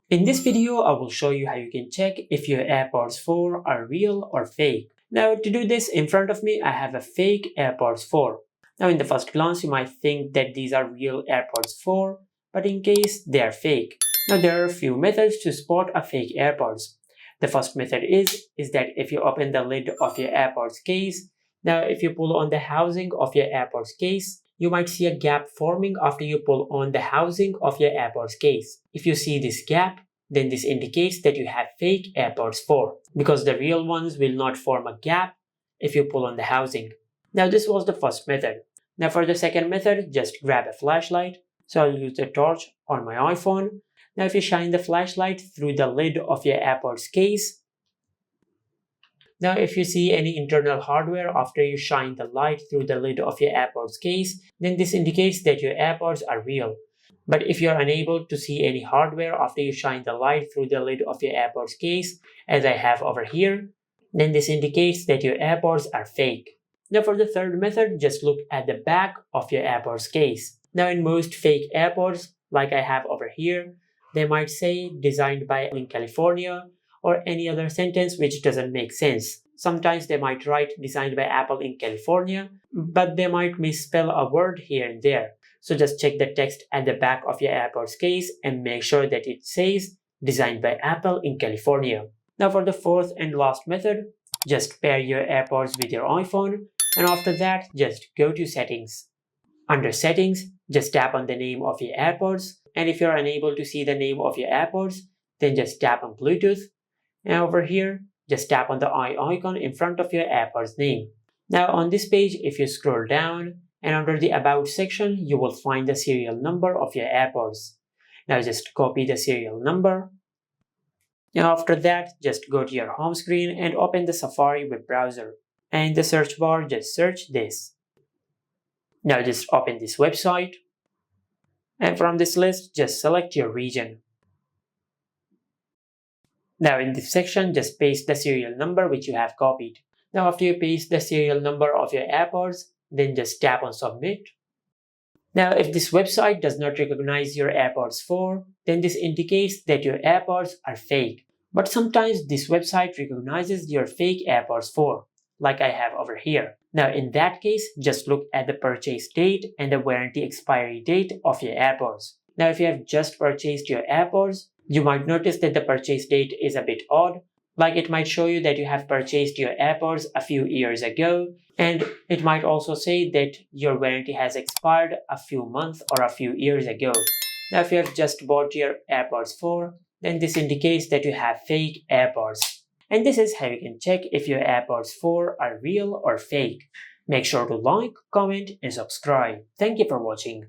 In this video, I will show you how you can check if your AirPods 4 are real or fake. Now to do this, in front of me I have a fake AirPods 4. Now in the first glance you might think that these are real AirPods 4, but in case they are fake. Now there are a few methods to spot a fake AirPods. The first method is that if you open the lid of your AirPods case, now if you pull on the housing of your AirPods case, you might see a gap forming after you pull on the housing of your AirPods case. If you see this gap, then this indicates that you have fake AirPods 4, because the real ones will not form a gap if you pull on the housing. Now this was the first method. Now for the second method, just grab a flashlight. So I'll use the torch on my iPhone. Now if you shine the flashlight through the lid of your AirPods case, now if you see any internal hardware after you shine the light through the lid of your AirPods case, then this indicates that your AirPods are real. But if you're unable to see any hardware after you shine the light through the lid of your AirPods case, as I have over here, then this indicates that your AirPods are fake. Now for the third method, just look at the back of your AirPods case. Now in most fake AirPods, like I have over here, they might say designed by in California, or any other sentence which doesn't make sense. Sometimes they might write designed by Apple in California, but they might misspell a word here and there. So just check the text at the back of your AirPods case and make sure that it says designed by Apple in California. Now for the fourth and last method, just pair your AirPods with your iPhone, and after that just go to settings. Under settings, just tap on the name of your AirPods, and if you're unable to see the name of your AirPods, then just tap on Bluetooth. And over here, just tap on the eye icon in front of your AirPods name. Now on this page, if you scroll down and under the About section, you will find the serial number of your AirPods. Now just copy the serial number. Now after that, just go to your home screen and open the Safari web browser. And in the search bar, just search this. Now just open this website. And from this list, just select your region. Now in this section, just paste the serial number which you have copied. Now after you paste the serial number of your AirPods, then just tap on Submit. Now if this website does not recognize your AirPods 4, then this indicates that your AirPods are fake. But sometimes this website recognizes your fake AirPods 4, like I have over here. Now in that case, just look at the purchase date and the warranty expiry date of your AirPods. Now if you have just purchased your AirPods, you might notice that the purchase date is a bit odd, like it might show you that you have purchased your AirPods a few years ago, and it might also say that your warranty has expired a few months or a few years ago. Now if you have just bought your AirPods 4, then this indicates that you have fake AirPods. And this is how you can check if your AirPods 4 are real or fake. Make sure to like, comment, and subscribe. Thank you for watching.